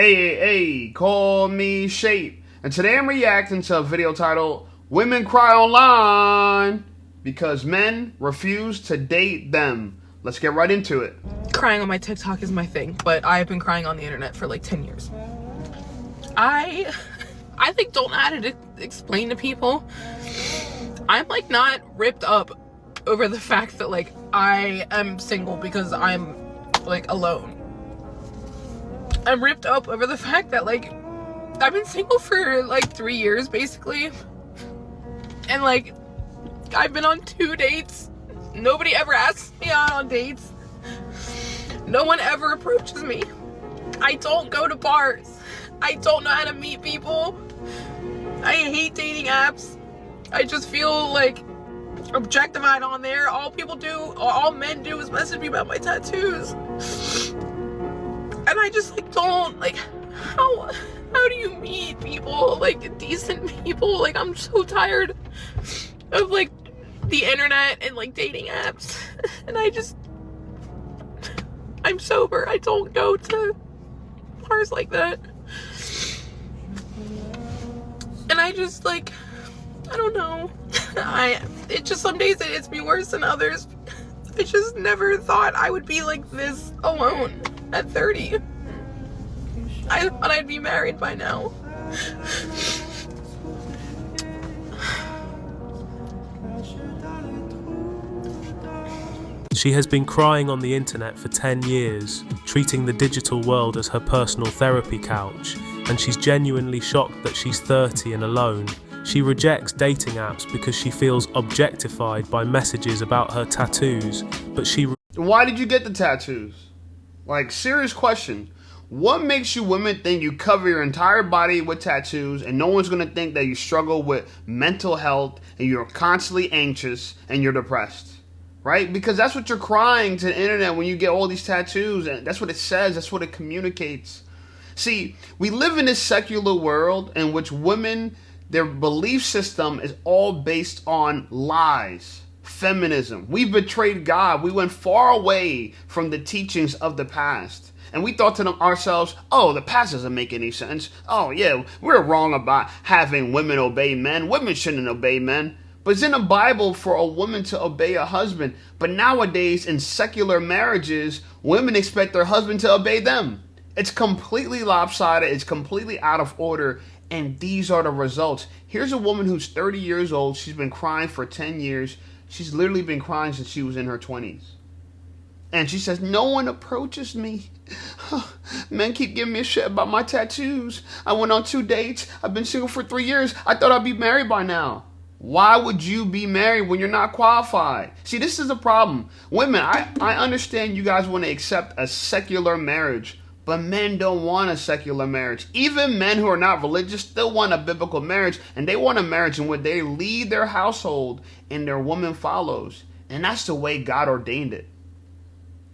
Hey, call me Shape. And today I'm reacting to a video titled Women Cry Online Because Men Refuse to Date Them. Let's get right into it. Crying on my TikTok is my thing, but I've been crying on the internet for like 10 years. I like don't know how to explain to people. I'm like not ripped up over the fact that like I am single because I'm like alone. I'm ripped up over the fact that like I've been single for like 3 years basically, and like I've been on 2 dates. Nobody ever asks me out on dates. No one ever approaches me. I don't go to bars. I don't know how to meet people. I hate dating apps. I just feel like objectified on there. All men do is message me about my tattoos. And I just like don't like how do you meet people, like decent people? Like I'm so tired of like the internet and like dating apps. And I'm sober. I don't go to bars like that. And I just like, I don't know. It just some days it hits me worse than others. I just never thought I would be like this alone at 30. I thought I'd be married by now. She has been crying on the internet for 10 years, treating the digital world as her personal therapy couch, and she's genuinely shocked that she's 30 and alone. She rejects dating apps because she feels objectified by messages about her tattoos, but Why did you get the tattoos? Like, serious question. What makes you women think you cover your entire body with tattoos and no one's going to think that you struggle with mental health and you're constantly anxious and you're depressed? Right? Because that's what you're crying to the internet when you get all these tattoos, and that's what it says, that's what it communicates. See, we live in this secular world in which women, their belief system is all based on lies, feminism. We betrayed God. We went far away from the teachings of the past. And we thought to ourselves, oh, the past doesn't make any sense. Oh, yeah, we're wrong about having women obey men. Women shouldn't obey men. But it's in the Bible for a woman to obey a husband. But nowadays, in secular marriages, women expect their husband to obey them. It's completely lopsided. It's completely out of order. And these are the results. Here's a woman who's 30 years old. She's been crying for 10 years. She's literally been crying since she was in her 20s. And she says, no one approaches me. Men keep giving me a shit about my tattoos. I went on 2 dates. I've been single for 3 years. I thought I'd be married by now. Why would you be married when you're not qualified? See, this is the problem. Women, I understand you guys want to accept a secular marriage, but men don't want a secular marriage. Even men who are not religious still want a biblical marriage, and they want a marriage in which they lead their household and their woman follows. And that's the way God ordained it.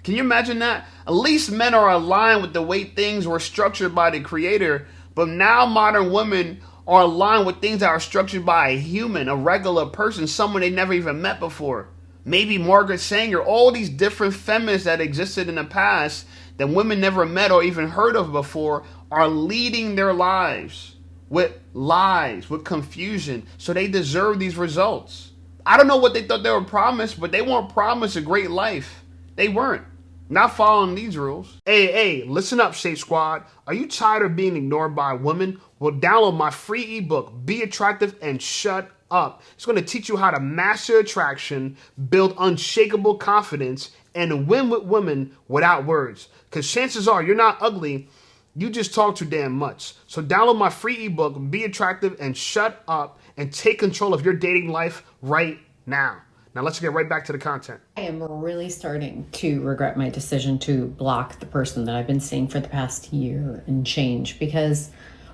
Can you imagine that? At least men are aligned with the way things were structured by the Creator, but now modern women are aligned with things that are structured by a human, a regular person, someone they never even met before. Maybe Margaret Sanger, all these different feminists that existed in the past that women never met or even heard of before are leading their lives with lies, with confusion. So they deserve these results. I don't know what they thought they were promised, but they weren't promised a great life. They weren't. Not following these rules. Hey, listen up, Shape Squad. Are you tired of being ignored by women? Well, download my free ebook, Be Attractive and Shut Up. It's going to teach you how to master attraction, build unshakable confidence, and win with women without words. Because chances are you're not ugly, you just talk too damn much. So download my free ebook, Be Attractive and Shut Up, and take control of your dating life right now. Now let's get right back to the content. I am really starting to regret my decision to block the person that I've been seeing for the past year and change, because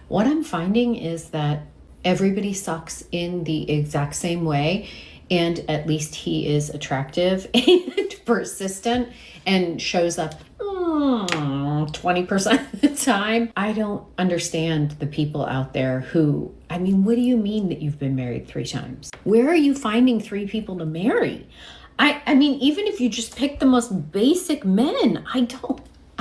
what I'm finding is that everybody sucks in the exact same way, and at least he is attractive and persistent and shows up 20% of the time. I don't understand the people out there who, I mean, what do you mean that you've been married 3 times? Where are you finding 3 people to marry? I mean, even if you just pick the most basic men, I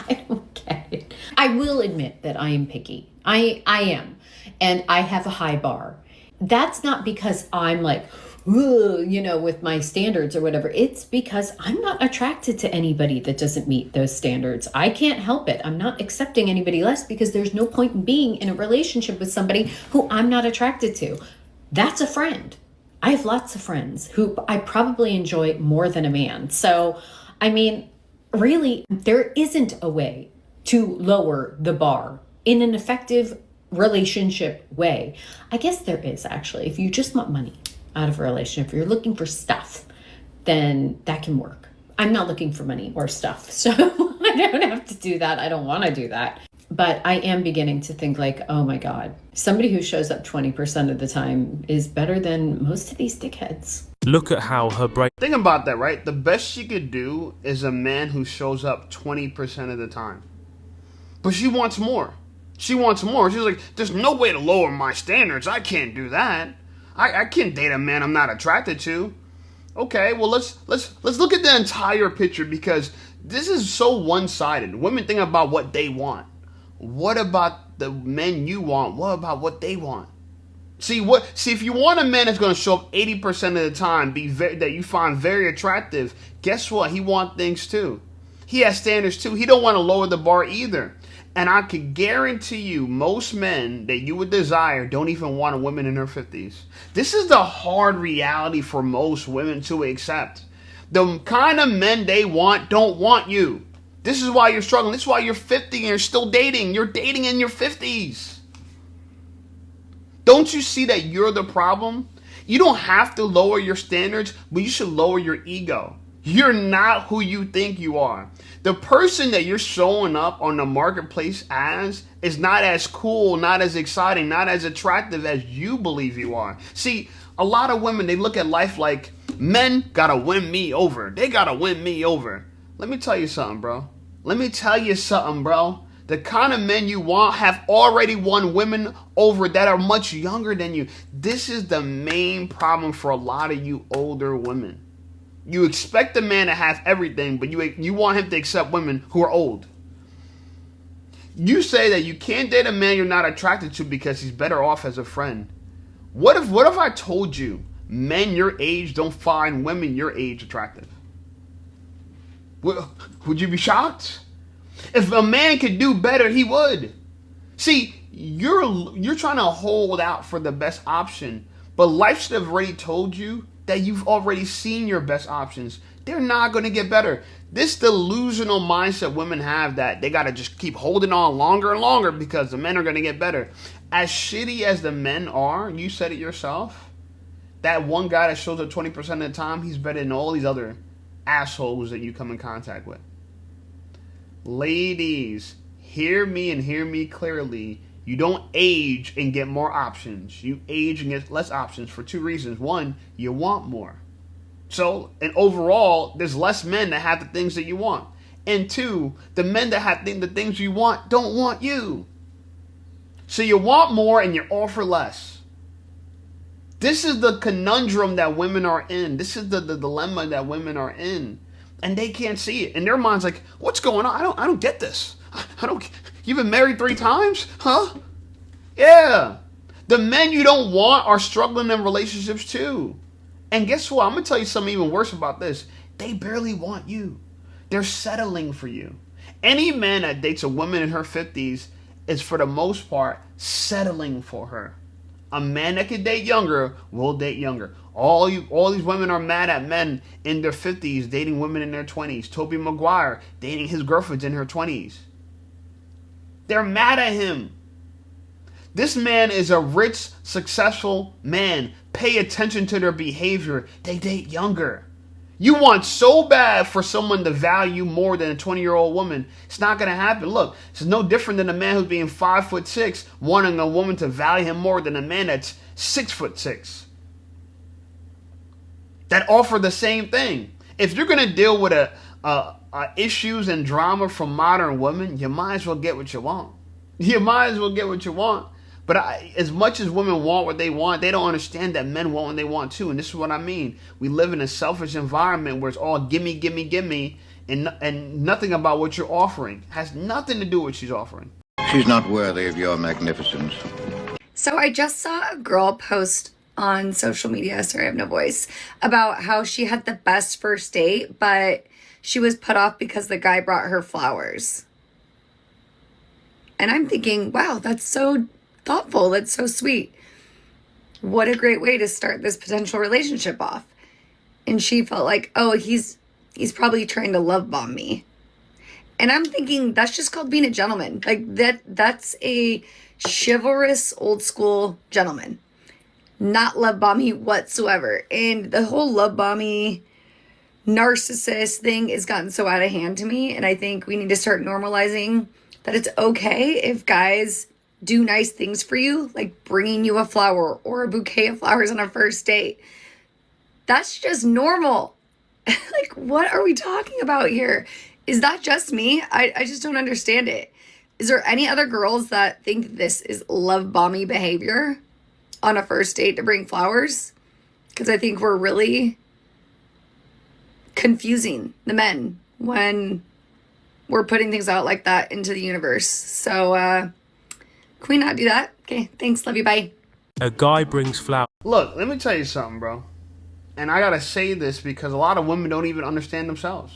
I don't get it. I will admit that I am picky. I am. And I have a high bar. That's not because I'm like, "Ooh," with my standards or whatever. It's because I'm not attracted to anybody that doesn't meet those standards. I can't help it. I'm not accepting anybody less because there's no point in being in a relationship with somebody who I'm not attracted to. That's a friend. I have lots of friends who I probably enjoy more than a man. So, I mean, really, there isn't a way to lower the bar in an effective relationship way. I guess there is, actually. If you just want money out of a relationship, if you're looking for stuff, then that can work. I'm not looking for money or stuff, so I don't have to do that. I don't want to do that. But I am beginning to think like, oh my God, somebody who shows up 20% of the time is better than most of these dickheads. Look at how her brain... Think about that, right? The best she could do is a man who shows up 20% of the time. But she wants more. She wants more. She's like, there's no way to lower my standards. I can't do that. I can't date a man I'm not attracted to. Okay, well, let's look at the entire picture, because this is so one-sided. Women think about what they want. What about the men you want? What about what they want? See, if you want a man that's going to show up 80% of the time, that you find very attractive, guess what? He wants things too. He has standards too. He don't want to lower the bar either. And I could guarantee you, most men that you would desire don't even want a woman in her 50s. This is the hard reality for most women to accept. The kind of men they want don't want you. This is why you're struggling. This is why you're 50 and you're still dating. You're dating in your 50s. Don't you see that you're the problem? You don't have to lower your standards, but you should lower your ego. You're not who you think you are. The person that you're showing up on the marketplace as is not as cool, not as exciting, not as attractive as you believe you are. See, a lot of women, they look at life like, men gotta win me over. They gotta win me over. Let me tell you something, bro. The kind of men you want have already won women over that are much younger than you. This is the main problem for a lot of you older women. You expect a man to have everything, but you want him to accept women who are old. You say that you can't date a man you're not attracted to because he's better off as a friend. What if I told you men your age don't find women your age attractive? Would you be shocked? If a man could do better, he would. See, you're trying to hold out for the best option, but life should have already told you that you've already seen your best options. They're not going to get better. This delusional mindset women have that they got to just keep holding on longer and longer because the men are going to get better. As shitty as the men are, you said it yourself, that one guy that shows up 20% of the time, he's better than all these other assholes that you come in contact with. Ladies, hear me and hear me clearly. You don't age and get more options. You age and get less options for two reasons. One, you want more. So, and overall, there's less men that have the things that you want. And two, the men that have the things you want don't want you. So you want more and you offer less. This is the conundrum that women are in. This is the dilemma that women are in. And they can't see it. In their mind's like, what's going on? I don't get this. You've been married 3 times? Huh? Yeah. The men you don't want are struggling in relationships too. And guess what? I'm going to tell you something even worse about this. They barely want you. They're settling for you. Any man that dates a woman in her 50s is, for the most part, settling for her. A man that can date younger will date younger. All these women are mad at men in their 50s dating women in their 20s. Tobey Maguire dating his girlfriends in her 20s. They're mad at him. This man is a rich, successful man. Pay attention to their behavior. They date younger. You want so bad for someone to value more than a 20-year-old woman. It's not going to happen. Look, it's no different than a man who's being 5'6", wanting a woman to value him more than a man that's 6'6". That offer the same thing. If you're going to deal with issues and drama from modern women, you might as well get what you want. You might as well get what you want. But as much as women want what they want, they don't understand that men want what they want too. And this is what I mean. We live in a selfish environment where it's all gimme, gimme, gimme. and nothing about what you're offering. Has nothing to do with what she's offering. She's not worthy of your magnificence. So I just saw a girl post on social media, sorry I have no voice, about how she had the best first date, but she was put off because the guy brought her flowers. And I'm thinking, wow, that's so thoughtful. That's so sweet. What a great way to start this potential relationship off. And she felt like, oh, he's probably trying to love bomb me. And I'm thinking that's just called being a gentleman. Like that's a chivalrous old school gentleman. Not love bomby whatsoever. And the whole love bomby narcissist thing has gotten so out of hand to me. And I think we need to start normalizing that it's okay if guys do nice things for you, like bringing you a flower or a bouquet of flowers on a first date. That's just normal. Like, what are we talking about here? Is that just me? I just don't understand it. Is there any other girls that think this is love bomby behavior on a first date to bring flowers? Because I think we're really confusing the men when we're putting things out like that into the universe. So, can we not do that? Okay, thanks. Love you. Bye. A guy brings flowers. Look, let me tell you something, bro. And I gotta say this because a lot of women don't even understand themselves.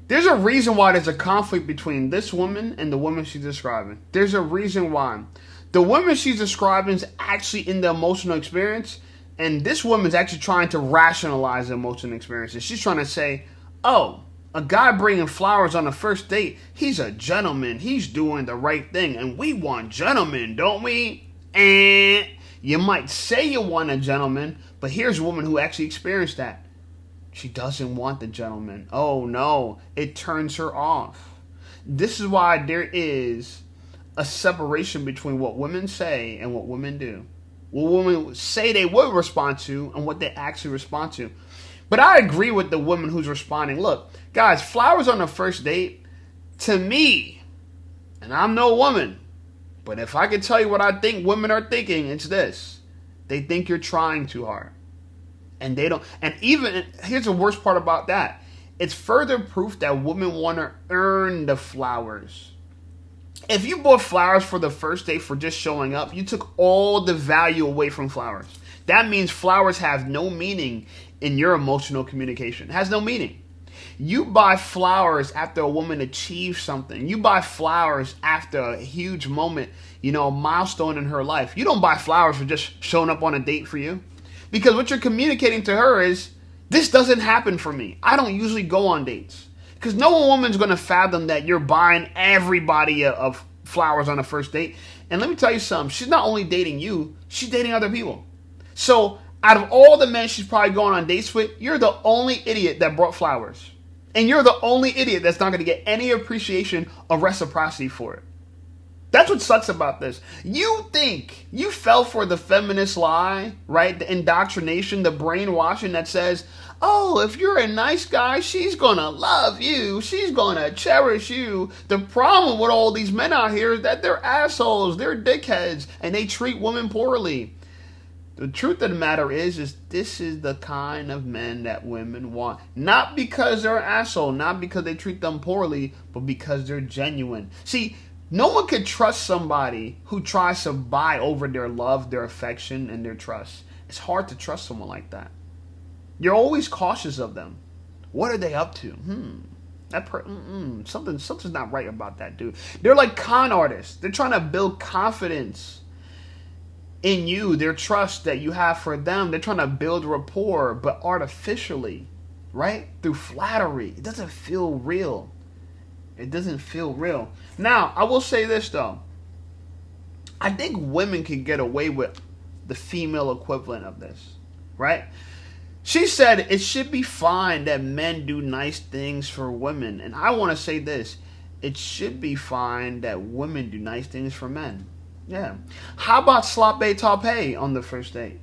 There's a reason why there's a conflict between this woman and the woman she's describing. There's a reason why. The woman she's describing is actually in the emotional experience, and this woman's actually trying to rationalize the emotional experiences. She's trying to say, oh, a guy bringing flowers on the first date, he's a gentleman. He's doing the right thing, and we want gentlemen, don't we? And you might say you want a gentleman, but here's a woman who actually experienced that. She doesn't want the gentleman. Oh no, it turns her off. This is why there is a separation between what women say and what women do. What women say they would respond to and what they actually respond to. But I agree with the woman who's responding. Look, guys, flowers on the first date, to me, and I'm no woman, but if I could tell you what I think women are thinking, it's this. They think you're trying too hard. And they don't. And even, here's the worst part about that. It's further proof that women want to earn the flowers. If you bought flowers for the first date for just showing up, you took all the value away from flowers. That means flowers have no meaning in your emotional communication. It has no meaning. You buy flowers after a woman achieves something. You buy flowers after a huge moment, a milestone in her life. You don't buy flowers for just showing up on a date for you. Because what you're communicating to her is, this doesn't happen for me. I don't usually go on dates. Because no woman's going to fathom that you're buying everybody of flowers on a first date. And let me tell you something. She's not only dating you, she's dating other people. So out of all the men she's probably going on dates with, you're the only idiot that brought flowers. And you're the only idiot that's not going to get any appreciation or reciprocity for it. That's what sucks about this. You think you fell for the feminist lie, right? The indoctrination, the brainwashing that says, oh, if you're a nice guy, she's going to love you. She's going to cherish you. The problem with all these men out here is that they're assholes. They're dickheads. And they treat women poorly. The truth of the matter is this is the kind of men that women want. Not because they're an asshole. Not because they treat them poorly. But because they're genuine. See, no one could trust somebody who tries to buy over their love, their affection, and their trust. It's hard to trust someone like that. You're always cautious of them. What are they up to? Something's not right about that dude. They're like con artists. They're trying to build confidence in you, their trust that you have for them. They're trying to build rapport, but artificially, right? Through flattery. It doesn't feel real. It doesn't feel real. Now, I will say this, though. I think women can get away with the female equivalent of this, right? She said it should be fine that men do nice things for women. And I want to say this. It should be fine that women do nice things for men. Yeah. How about sloppy tape on the first date?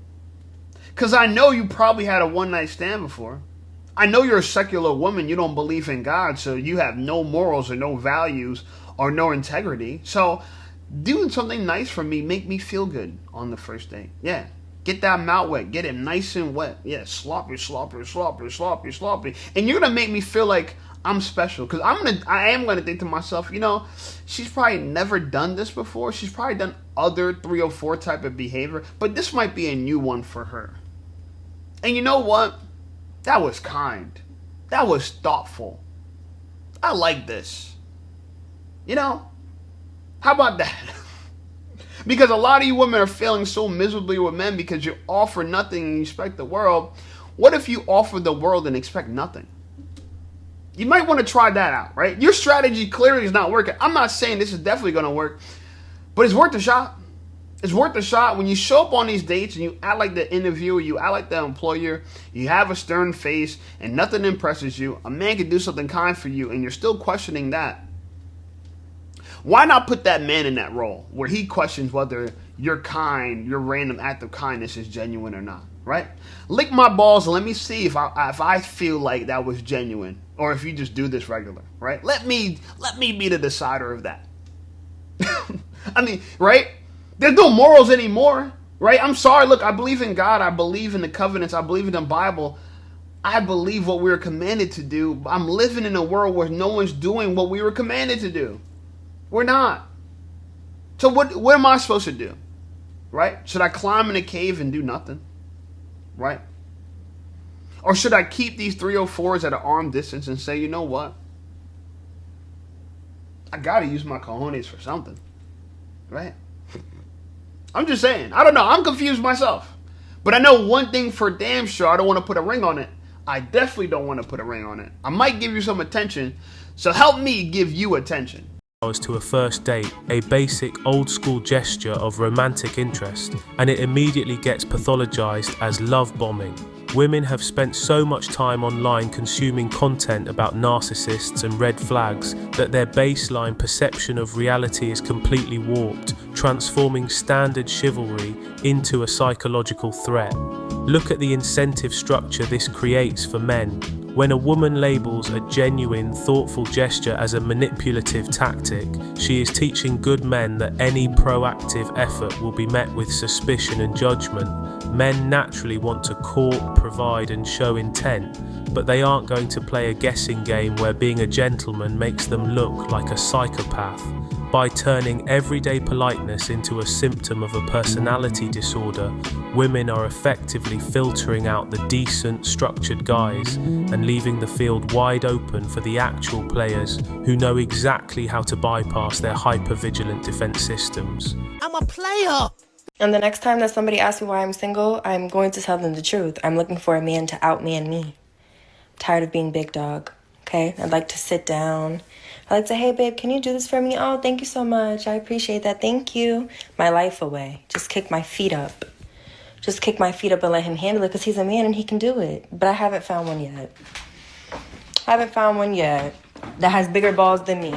Because I know you probably had a one-night stand before. I know you're a secular woman. You don't believe in God, so you have no morals or no values or no integrity. So doing something nice for me make me feel good on the first date. Yeah. Get that mouth wet. Get it nice and wet. Yeah, sloppy, sloppy, sloppy, sloppy, sloppy. And you're going to make me feel like I'm special. Because I am gonna think to myself, you know, she's probably never done this before. She's probably done other 304 type of behavior, but this might be a new one for her. And you know what? That was kind. That was thoughtful. I like this. You know? How about that? Because a lot of you women are failing so miserably with men because you offer nothing and you expect the world. What if you offer the world and expect nothing? You might want to try that out, right? Your strategy clearly is not working. I'm not saying this is definitely going to work, but it's worth a shot. It's worth a shot. When you show up on these dates and you act like the interviewer, you act like the employer, you have a stern face and nothing impresses you, a man can do something kind for you and you're still questioning that. Why not put that man in that role where he questions whether your random act of kindness is genuine or not, right? Lick my balls and let me see if I feel like that was genuine or if you just do this regular, right? Let me be the decider of that. I mean, right? There's no morals anymore, right? I'm sorry. Look, I believe in God. I believe in the covenants. I believe in the Bible. I believe what we were commanded to do. I'm living in a world where no one's doing what we were commanded to do. We're not. So what am I supposed to do? Right? Should I climb in a cave and do nothing? Right? Or should I keep these 304s at an arm distance and say, you know what? I got to use my cojones for something. Right? I'm just saying. I don't know. I'm confused myself. But I know one thing for damn sure. I don't want to put a ring on it. I definitely don't want to put a ring on it. I might give you some attention. So help me give you attention. To a first date, a basic old school gesture of romantic interest, and it immediately gets pathologized as love bombing. Women have spent so much time online consuming content about narcissists and red flags that their baseline perception of reality is completely warped, transforming standard chivalry into a psychological threat. Look at the incentive structure this creates for men. When a woman labels a genuine, thoughtful gesture as a manipulative tactic, she is teaching good men that any proactive effort will be met with suspicion and judgment. Men naturally want to court, provide, and show intent, but they aren't going to play a guessing game where being a gentleman makes them look like a psychopath. By turning everyday politeness into a symptom of a personality disorder, women are effectively filtering out the decent, structured guys and leaving the field wide open for the actual players who know exactly how to bypass their hyper-vigilant defense systems. I'm a player! And the next time that somebody asks me why I'm single, I'm going to tell them the truth. I'm looking for a man to outman me. I'm tired of being big dog, okay? I'd like to sit down. I like to say, hey, babe, can you do this for me? Oh, thank you so much. I appreciate that. Thank you. My life away. Just kick my feet up. Just kick my feet up and let him handle it because he's a man and he can do it. But I haven't found one yet. That has bigger balls than me.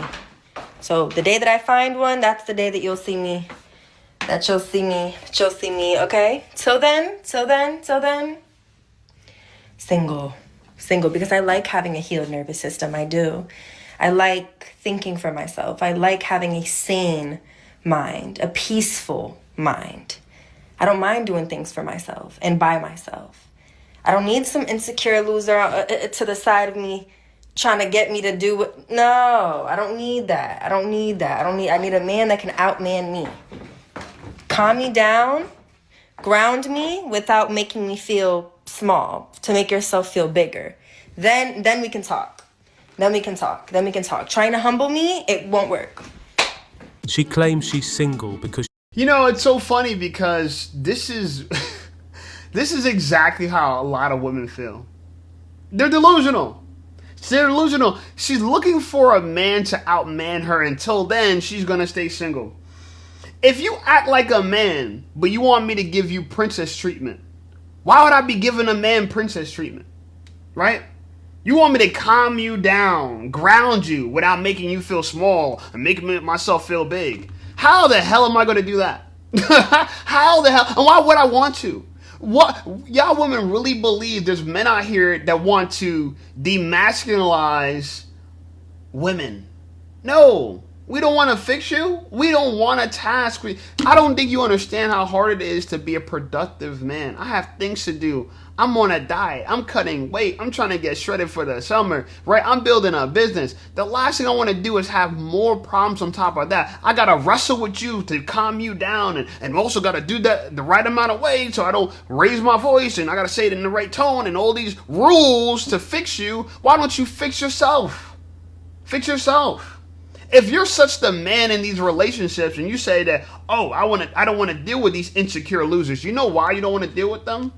So the day that I find one, that's the day that you'll see me. You'll see me, okay? Till then. Single, because I like having a healed nervous system. I do. I like thinking for myself. I like having a sane mind, a peaceful mind. I don't mind doing things for myself and by myself. I don't need some insecure loser to the side of me trying to get me to do what. No, I don't need that. I need a man that can outman me. Calm me down, ground me without making me feel small, to make yourself feel bigger. Then we can talk. Then we can talk. Trying to humble me, it won't work. She claims she's single because... You know, it's so funny because this is exactly how a lot of women feel. They're delusional. She's looking for a man to outman her. Until then, she's going to stay single. If you act like a man, but you want me to give you princess treatment, why would I be giving a man princess treatment? Right? You want me to calm you down, ground you without making you feel small and making myself feel big. How the hell am I going to do that? How the hell? And why would I want to? What? Y'all women really believe there's men out here that want to demasculinize women? No. We don't want to fix you. We don't want a task. I don't think you understand how hard it is to be a productive man. I have things to do. I'm on a diet. I'm cutting weight. I'm trying to get shredded for the summer, right? I'm building a business. The last thing I want to do is have more problems on top of that. I got to wrestle with you to calm you down, and also got to do that the right amount of weight so I don't raise my voice, and I got to say it in the right tone, and all these rules to fix you. Why don't you fix yourself? Fix yourself. If you're such the man in these relationships and you say that, oh, I don't want to deal with these insecure losers. You know why you don't want to deal with them?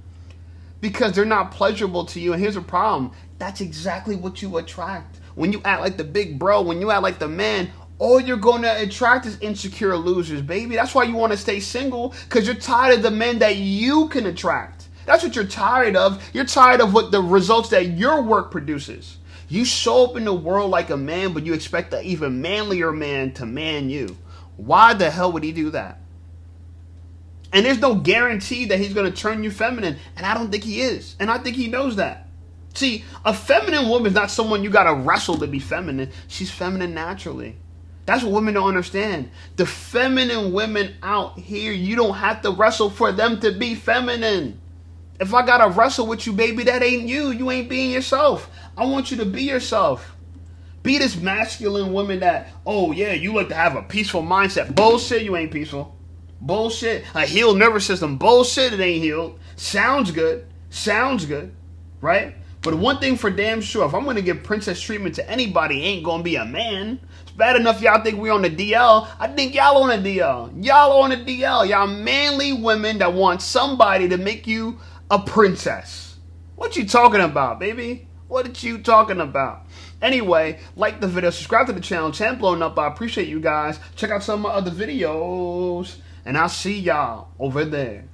Because they're not pleasurable to you. And here's the problem. That's exactly what you attract. When you act like the big bro, when you act like the man, all you're going to attract is insecure losers, baby. That's why you want to stay single, because you're tired of the men that you can attract. That's what you're tired of. You're tired of what the results that your work produces. You show up in the world like a man, but you expect an even manlier man to man you. Why the hell would he do that? And there's no guarantee that he's going to turn you feminine. And I don't think he is. And I think he knows that. See, a feminine woman is not someone you got to wrestle to be feminine. She's feminine naturally. That's what women don't understand. The feminine women out here, you don't have to wrestle for them to be feminine. If I got to wrestle with you, baby, that ain't you. You ain't being yourself. I want you to be yourself. Be this masculine woman that, oh yeah, you like to have a peaceful mindset. Bullshit, you ain't peaceful. Bullshit. A healed nervous system. Bullshit, it ain't healed. Sounds good. Sounds good. Right? But one thing for damn sure, if I'm going to give princess treatment to anybody, it ain't going to be a man. It's bad enough y'all think we on the DL. I think y'all on the DL. Y'all on the DL. Y'all manly women that want somebody to make you a princess. What you talking about, baby? What are you talking about? Anyway, like the video, subscribe to the channel. Channel blowing up. I appreciate you guys. Check out some of my other videos. And I'll see y'all over there.